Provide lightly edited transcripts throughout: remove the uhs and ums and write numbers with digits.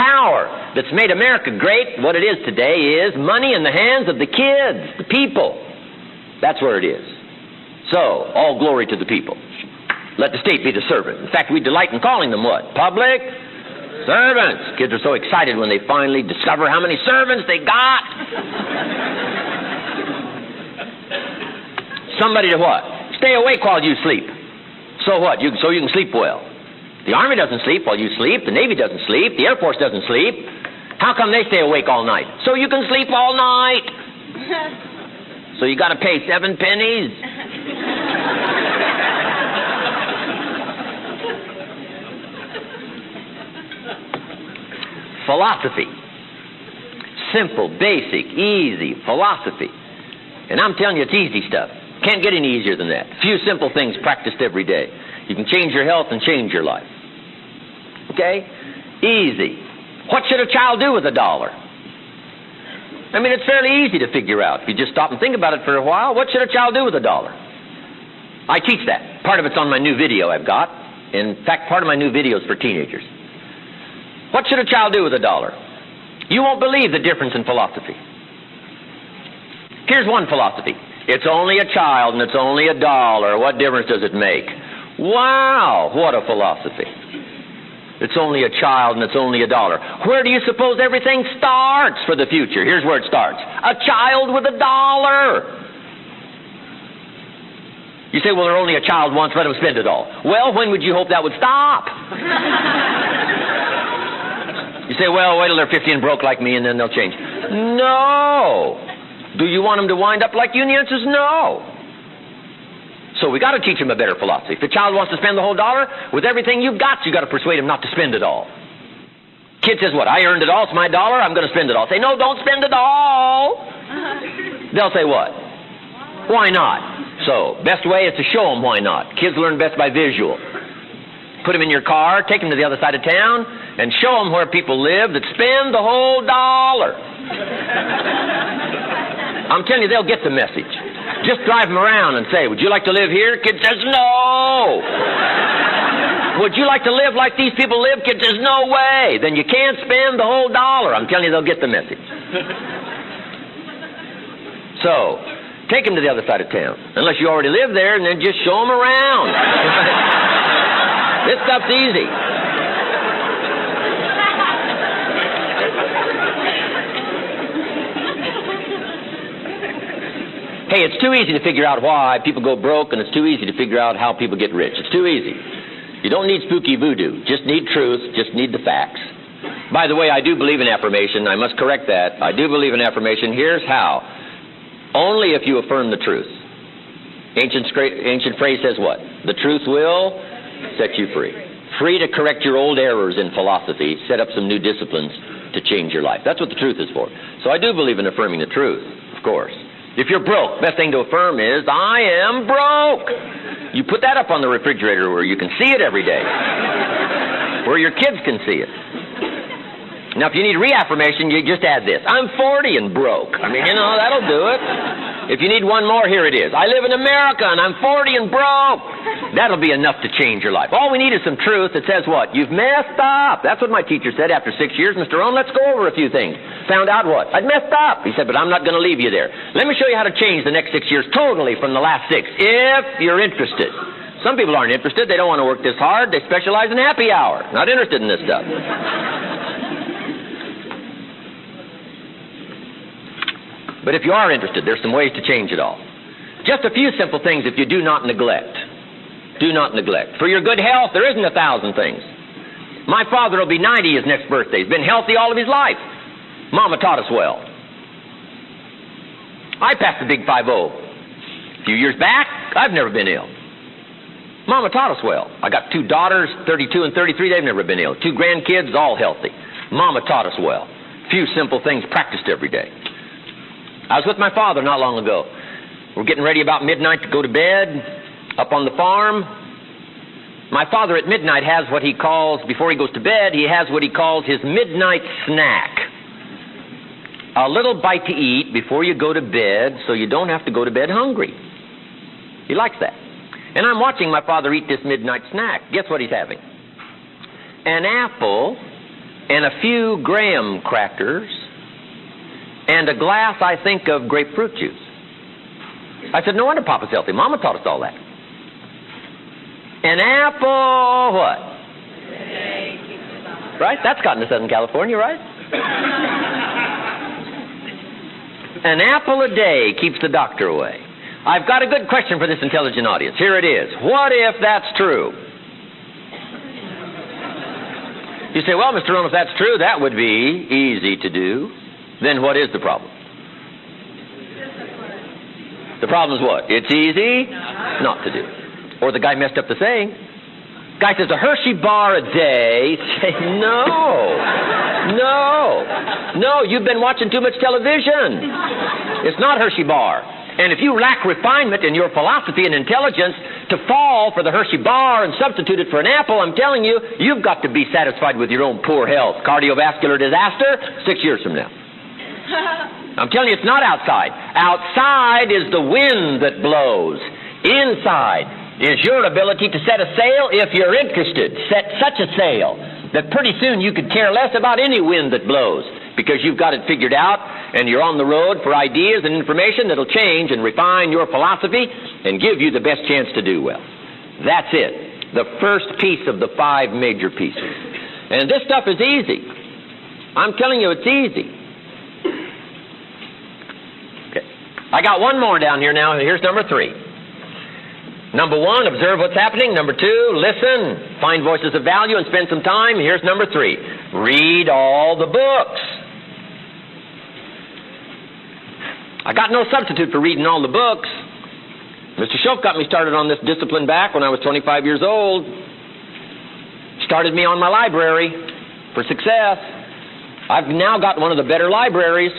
power that's made America great, what it is today, is money in the hands of the kids, the people. That's where it is. So, all glory to the people. Let the state be the servant. In fact, we delight in calling them what? Public servants. Kids are so excited when they finally discover how many servants they got. Somebody to what? Stay awake while you sleep. So what? So you can sleep well. The Army doesn't sleep while you sleep. The Navy doesn't sleep. The Air Force doesn't sleep. How come they stay awake all night? So you can sleep all night. So you got to pay 7 pennies. Philosophy. Simple, basic, easy philosophy. And I'm telling you, it's easy stuff. Can't get any easier than that. A few simple things practiced every day. You can change your health and change your life. Okay? Easy. What should a child do with $1? I mean, it's fairly easy to figure out. If you just stop and think about it for a while, what should a child do with $1? I teach that. Part of it's on my new video I've got. In fact, part of my new video is for teenagers. What should a child do with $1? You won't believe the difference in philosophy. Here's one philosophy. It's only a child and it's only $1. What difference does it make? Wow, what a philosophy. It's only a child and it's only $1. Where do you suppose everything starts for the future? Here's where it starts. A child with $1. You say, well, they're only a child once, let them spend it all. Well, when would you hope that would stop? You say, well, wait till they're 50 and broke like me and then they'll change. No. Do you want them to wind up like you? And the answer is no. So we got to teach them a better philosophy. If a child wants to spend the whole $1, with everything you've got to persuade him not to spend it all. Kid says, what, I earned it all, it's my $1, I'm going to spend it all. Say, no, don't spend it all. They'll say what? Why not? So, best way is to show them why not. Kids learn best by visual. Put them in your car, take them to the other side of town, and show them where people live that spend the whole $1. I'm telling you, they'll get the message. Just drive them around and say, would you like to live here? Kid says, no. Would you like to live like these people live? Kid says, no way. Then you can't spend the whole $1. I'm telling you, they'll get the message. So, take them to the other side of town. Unless you already live there, and then just show them around. This stuff's easy. Hey, it's too easy to figure out why people go broke, and it's too easy to figure out how people get rich. It's too easy. You don't need spooky voodoo. Just need truth. Just need the facts. By the way, I do believe in affirmation. I must correct that. I do believe in affirmation. Here's how. Only if you affirm the truth. Ancient phrase says what? The truth will set you free. Free to correct your old errors in philosophy, set up some new disciplines to change your life. That's what the truth is for. So I do believe in affirming the truth, of course. If you're broke, best thing to affirm is, I am broke. You put that up on the refrigerator where you can see it every day, where your kids can see it. Now, if you need reaffirmation, you just add this. I'm 40 and broke. I mean, that'll do it. If you need one more, here it is. I live in America and I'm 40 and broke. That'll be enough to change your life. All we need is some truth that says what? You've messed up. That's what my teacher said after 6 years. Mr. Rohn, let's go over a few things. Found out what? I'd messed up. He said, but I'm not going to leave you there. Let me show you how to change the next 6 years totally from the last 6, if you're interested. Some people aren't interested. They don't want to work this hard. They specialize in happy hour. Not interested in this stuff. But if you are interested, there's some ways to change it all. Just a few simple things if you do not neglect. Do not neglect. For your good health, there isn't 1,000 things. My father will be 90 his next birthday. He's been healthy all of his life. Mama taught us well. I passed the big 5-0. A few years back, I've never been ill. Mama taught us well. I got 2 daughters, 32 and 33, they've never been ill. 2 grandkids, all healthy. Mama taught us well. A few simple things practiced every day. I was with my father not long ago. We're getting ready about midnight to go to bed up on the farm. My father at midnight has what he calls, before he goes to bed, he has what he calls his midnight snack. A little bite to eat before you go to bed so you don't have to go to bed hungry. He likes that. And I'm watching my father eat this midnight snack. Guess what he's having? An apple and a few graham crackers, and a glass, I think, of grapefruit juice. I said, no wonder Papa's healthy. Mama taught us all that. An apple, what? Right? That's gotten to Southern California, right? An apple a day keeps the doctor away. I've got a good question for this intelligent audience. Here it is. What if that's true? You say, well, Mr. Rohn, if that's true, that would be easy to do. Then what is the problem? The problem is what? It's easy not to do. Or the guy messed up the saying. Guy says, a Hershey bar a day. Say, no, you've been watching too much television. It's not Hershey bar. And if you lack refinement in your philosophy and intelligence to fall for the Hershey bar and substitute it for an apple, I'm telling you, you've got to be satisfied with your own poor health. Cardiovascular disaster, 6 years from now. I'm telling you, it's not outside. Outside is the wind that blows. Inside is your ability to set a sail if you're interested. Set such a sail that pretty soon you could care less about any wind that blows, because you've got it figured out and you're on the road for ideas and information that'll change and refine your philosophy and give you the best chance to do well. That's it. The first piece of the 5 major pieces. And this stuff is easy. I'm telling you, it's easy. Okay. I got one more down here now. Here's number 3. Number 1, observe what's happening. Number 2, listen. Find voices of value and spend some time. Here's number 3. Read all the books. I got no substitute for reading all the books. Mr. Schultz got me started on this discipline back when I was 25 years old. Started me on my library for success. I've now got one of the better libraries.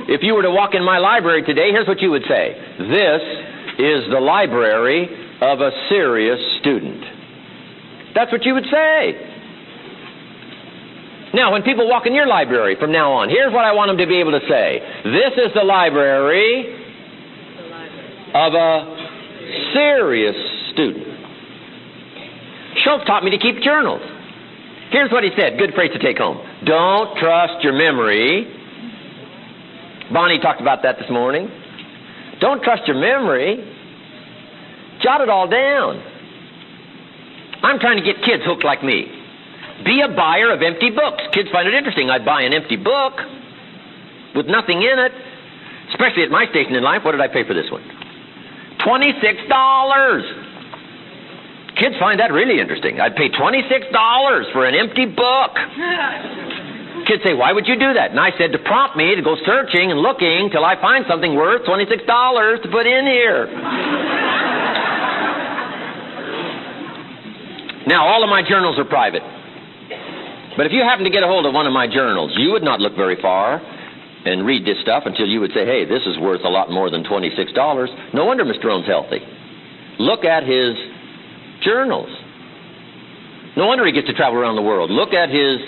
If you were to walk in my library today, here's what you would say. This is the library of a serious student. That's what you would say. Now, when people walk in your library from now on, here's what I want them to be able to say. This is the library of a serious student. Schultz taught me to keep journals. Here's what he said. Good phrase to take home. Don't trust your memory. Bonnie talked about that this morning. Don't trust your memory. Jot it all down. I'm trying to get kids hooked like me. Be a buyer of empty books. Kids find it interesting. I buy an empty book with nothing in it. Especially at my station in life. What did I pay for this one? $26. Kids find that really interesting. I'd pay $26 for an empty book. Kids say, why would you do that? And I said, to prompt me to go searching and looking till I find something worth $26 to put in here. Now, all of my journals are private. But if you happen to get a hold of one of my journals, you would not look very far and read this stuff until you would say, hey, this is worth a lot more than $26. No wonder Mr. Rohn's healthy. Look at his journals. No wonder he gets to travel around the world. Look at his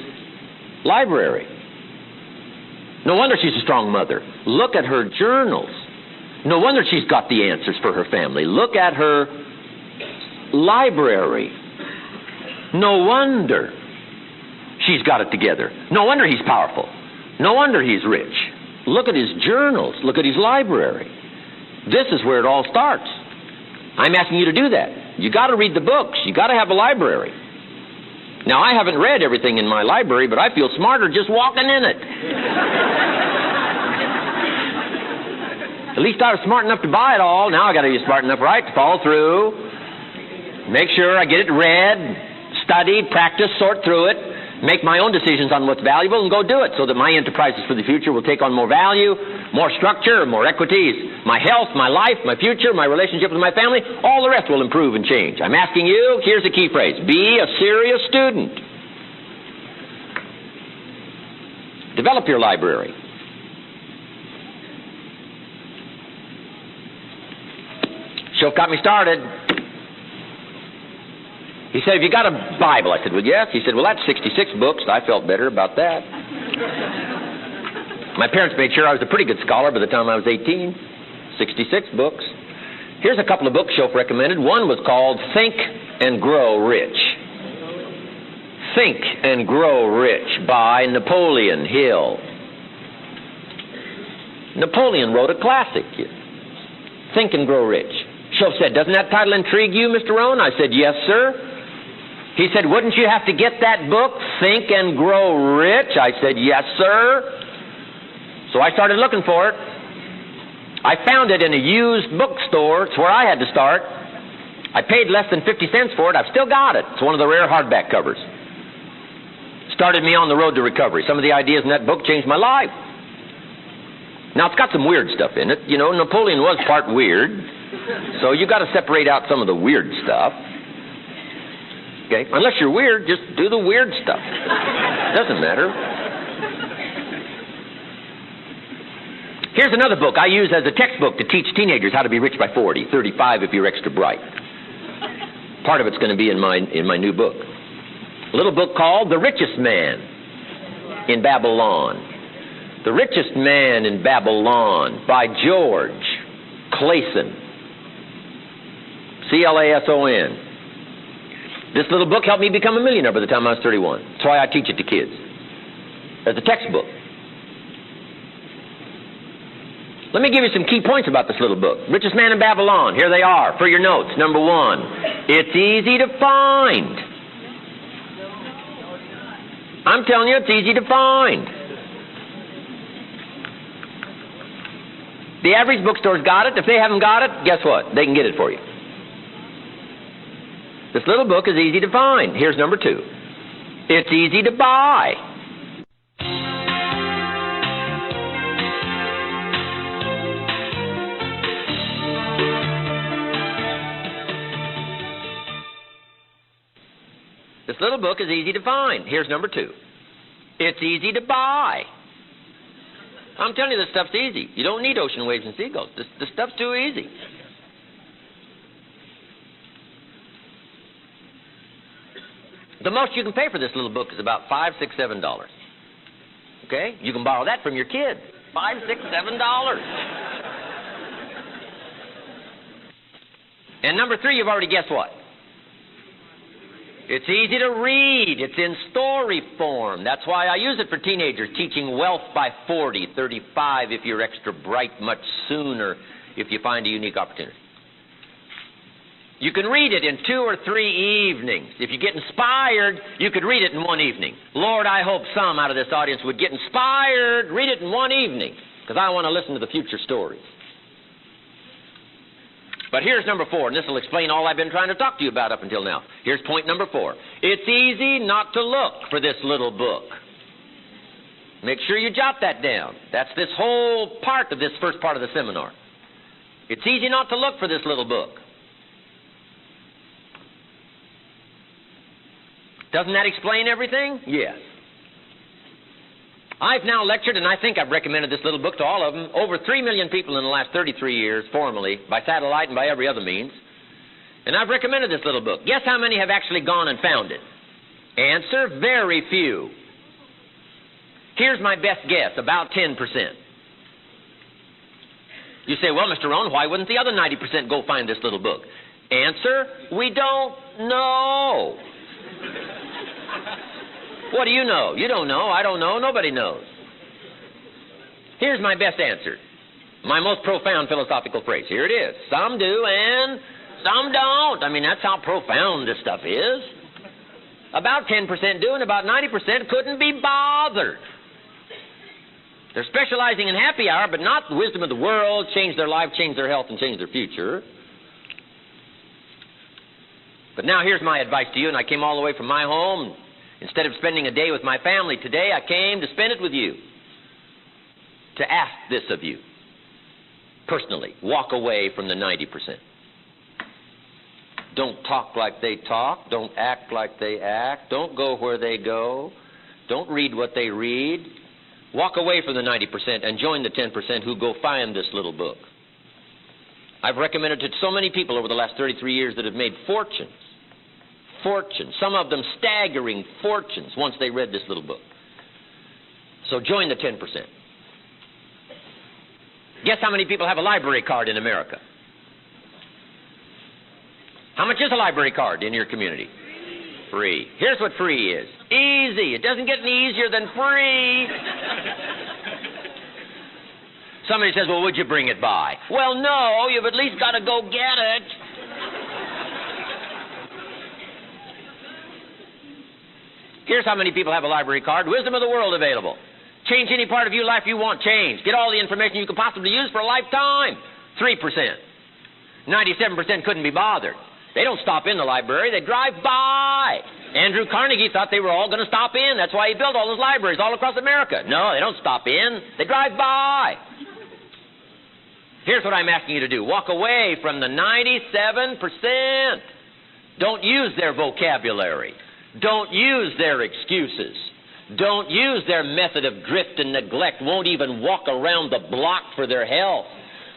library. No wonder she's a strong mother. Look at her journals. No wonder she's got the answers for her family. Look at her library. No wonder she's got it together. No wonder he's powerful. No wonder he's rich. Look at his journals. Look at his library. This is where it all starts. I'm asking you to do that. You got to read the books. You got to have a library. Now, I haven't read everything in my library, but I feel smarter just walking in it. At least I was smart enough to buy it all. Now I got to be smart enough, right, to follow through, make sure I get it read, studied, practice, sort through it, make my own decisions on what's valuable, and go do it so that my enterprises for the future will take on more value, more structure, more equities. My health, my life, my future, my relationship with my family, all the rest will improve and change. I'm asking you, here's the key phrase. Be a serious student. Develop your library. Schultz got me started. He said, have you got a Bible? I said, well, yes. He said, well, that's 66 books. I felt better about that. My parents made sure I was a pretty good scholar by the time I was 18. 66 books. Here's a couple of books Schultz recommended. One was called Think and Grow Rich. Think and Grow Rich by Napoleon Hill. Napoleon wrote a classic. Think and Grow Rich. Shoaff said, doesn't that title intrigue you, Mr. Rohn? I said, yes, sir. He said, wouldn't you have to get that book, Think and Grow Rich? I said, yes, sir. So I started looking for it. I found it in a used bookstore. It's where I had to start. I paid less than 50 cents for it. I've still got it. It's one of the rare hardback covers. Started me on the road to recovery. Some of the ideas in that book changed my life. Now, it's got some weird stuff in it. You know, Napoleon was part weird. So you got to separate out some of the weird stuff. Okay? Unless you're weird, just do the weird stuff. Doesn't matter. Here's another book I use as a textbook to teach teenagers how to be rich by 40, 35 if you're extra bright. Part of it's going to be in my new book. A little book called The Richest Man in Babylon. The Richest Man in Babylon by George Clason. Clason. This little book helped me become a millionaire by the time I was 31. That's why I teach it to kids. As a textbook. Let me give you some key points about this little book. Richest Man in Babylon. Here they are for your notes. Number one, it's easy to find. I'm telling you, it's easy to find. The average bookstore's got it. If they haven't got it, guess what? They can get it for you. This little book is easy to find. Here's number two. It's easy to buy. This little book is easy to find. Here's number two. It's easy to buy. I'm telling you, this stuff's easy. You don't need ocean waves and seagulls. This stuff's too easy. The most you can pay for this little book is about $5, $6, $7. Okay? You can borrow that from your kid. $5, $6, $7. And number three, you've already guessed what? It's easy to read. It's in story form. That's why I use it for teenagers, teaching wealth by 40, 35 if you're extra bright, much sooner if you find a unique opportunity. You can read it in 2 or 3 evenings. If you get inspired, you could read it in 1 evening. Lord, I hope some out of this audience would get inspired, read it in 1 evening, because I want to listen to the future stories. But here's number 4, and this will explain all I've been trying to talk to you about up until now. Here's point number 4. It's easy not to look for this little book. Make sure you jot that down. That's this whole part of this first part of the seminar. It's easy not to look for this little book. Doesn't that explain everything? Yes. I've now lectured, and I think I've recommended this little book to all of them, over 3 million people in the last 33 years, formally, by satellite and by every other means. And I've recommended this little book. Guess how many have actually gone and found it? Answer, very few. Here's my best guess, about 10%. You say, well, Mr. Rohn, why wouldn't the other 90% go find this little book? Answer, we don't know. What do you know? You don't know. I don't know. Nobody knows. Here's my best answer. My most profound philosophical phrase. Here it is. Some do and some don't. I mean, that's how profound this stuff is. About 10% do and about 90% couldn't be bothered. They're specializing in happy hour, but not the wisdom of the world, change their life, change their health, and change their future. But now here's my advice to you, and I came all the way from my home. Instead of spending a day with my family today, I came to spend it with you. To ask this of you. Personally, walk away from the 90%. Don't talk like they talk. Don't act like they act. Don't go where they go. Don't read what they read. Walk away from the 90% and join the 10% who go find this little book. I've recommended it to so many people over the last 33 years that have made fortunes. Fortunes. Some of them staggering fortunes once they read this little book. So join the 10%. Guess how many people have a library card in America? How much is a library card in your community? free. Here's what free is. Easy. It doesn't get any easier than free. Somebody says, well, would you bring it by? Well, no, you've at least got to go get it. Here's how many people have a library card. Wisdom of the world available. Change any part of your life you want changed. Get all the information you can possibly use for a lifetime. 3%. 97% couldn't be bothered. They don't stop in the library. They drive by. Andrew Carnegie thought they were all going to stop in. That's why he built all those libraries all across America. No, they don't stop in. They drive by. Here's what I'm asking you to do. Walk away from the 97%. Don't use their vocabulary. Don't use their excuses. Don't use their method of drift and neglect. Won't even walk around the block for their health.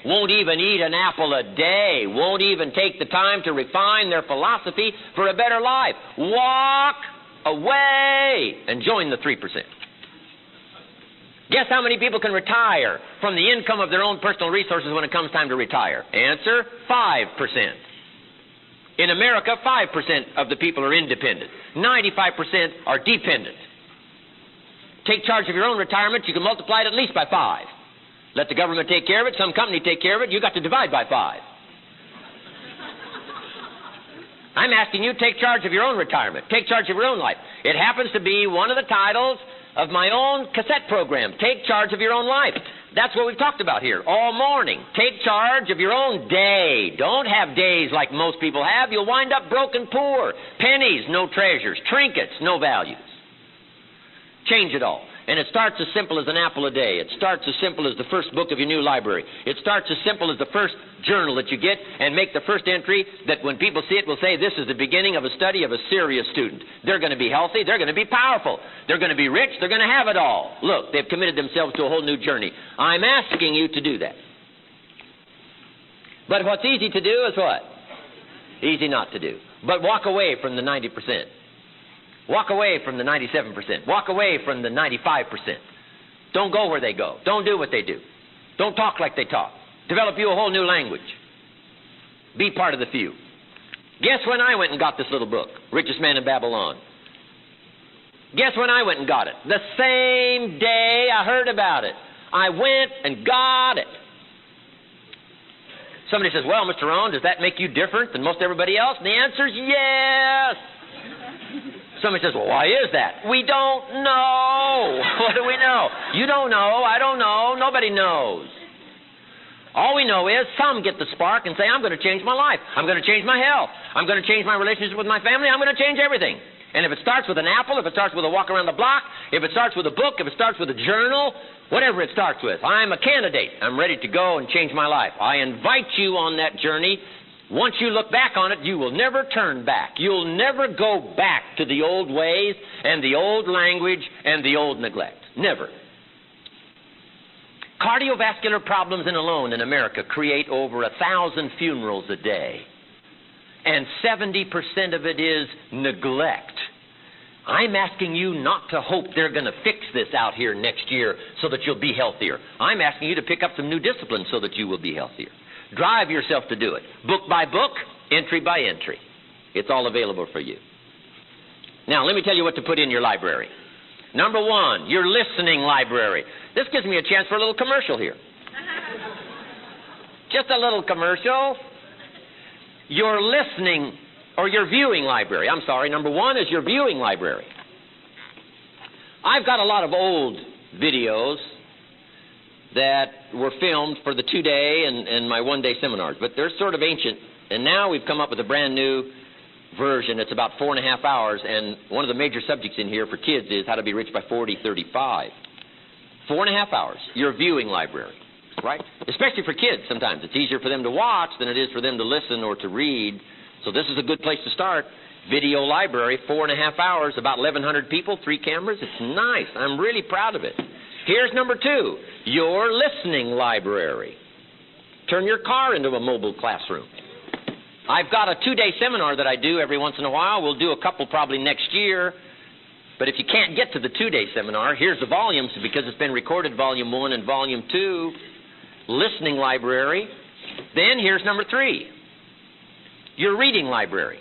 Won't even eat an apple a day. Won't even take the time to refine their philosophy for a better life. Walk away and join the 3%. Guess how many people can retire from the income of their own personal resources when it comes time to retire? Answer, 5%. In America, 5% of the people are independent. 95% are dependent. Take charge of your own retirement, you can multiply it at least by 5. Let the government take care of it, some company take care of it, you got to divide by 5. I'm asking you, take charge of your own retirement. Take charge of your own life. It happens to be one of the titles of my own cassette program, Take Charge of Your Own Life. That's what we've talked about here all morning. Take charge of your own day. Don't have days like most people have. You'll wind up broke and poor. Pennies, no treasures. Trinkets, no values. Change it all. And it starts as simple as an apple a day. It starts as simple as the first book of your new library. It starts as simple as the first journal that you get, and make the first entry that when people see it will say, this is the beginning of a study of a serious student. They're going to be healthy. They're going to be powerful. They're going to be rich. They're going to have it all. Look, they've committed themselves to a whole new journey. I'm asking you to do that. But what's easy to do is what? Easy not to do. But walk away from the 90%. Walk away from the 97%. Walk away from the 95%. Don't go where they go. Don't do what they do. Don't talk like they talk. Develop you a whole new language. Be part of the few. Guess when I went and got this little book, Richest Man in Babylon? Guess when I went and got it? The same day I heard about it. I went and got it. Somebody says, well, Mr. Rohn, does that make you different than most everybody else? And the answer is yes. Somebody says, well, why is that? We don't know. What do we know? You don't know. I don't know. Nobody knows. All we know is some get the spark and say, I'm going to change my life. I'm going to change my health. I'm going to change my relationship with my family. I'm going to change everything. And if it starts with an apple, if it starts with a walk around the block, if it starts with a book, if it starts with a journal, whatever it starts with, I'm a candidate. I'm ready to go and change my life. I invite you on that journey. Once you look back on it, you will never turn back. You'll never go back to the old ways and the old language and the old neglect. Never. Cardiovascular problems alone in America create over 1,000 funerals a day. And 70% of it is neglect. I'm asking you not to hope they're going to fix this out here next year so that you'll be healthier. I'm asking you to pick up some new disciplines so that you will be healthier. Drive yourself to do it. Book by book, entry by entry. It's all available for you. Now, let me tell you what to put in your library. Number one, your listening library. This gives me a chance for a little commercial here. Just a little commercial. Your listening or your viewing library. I'm sorry, number one is your viewing library. I've got a lot of old videos that were filmed for the 2-day and my 1-day seminars, but they're sort of ancient. And now we've come up with a brand new version. It's about 4.5 hours, and one of the major subjects in here for kids is how to be rich by 40-35. 4.5 hours, your viewing library, right? Especially for kids sometimes. It's easier for them to watch than it is for them to listen or to read. So this is a good place to start. Video library, 4.5 hours, about 1,100 people, 3 cameras. It's nice. I'm really proud of it. Here's number two, your listening library. Turn your car into a mobile classroom. I've got a 2-day seminar that I do every once in a while. We'll do a couple probably next year. But if you can't get to the 2-day seminar, here's the volumes because it's been recorded, Volume 1 and Volume 2. Listening library. Then here's number 3, your reading library.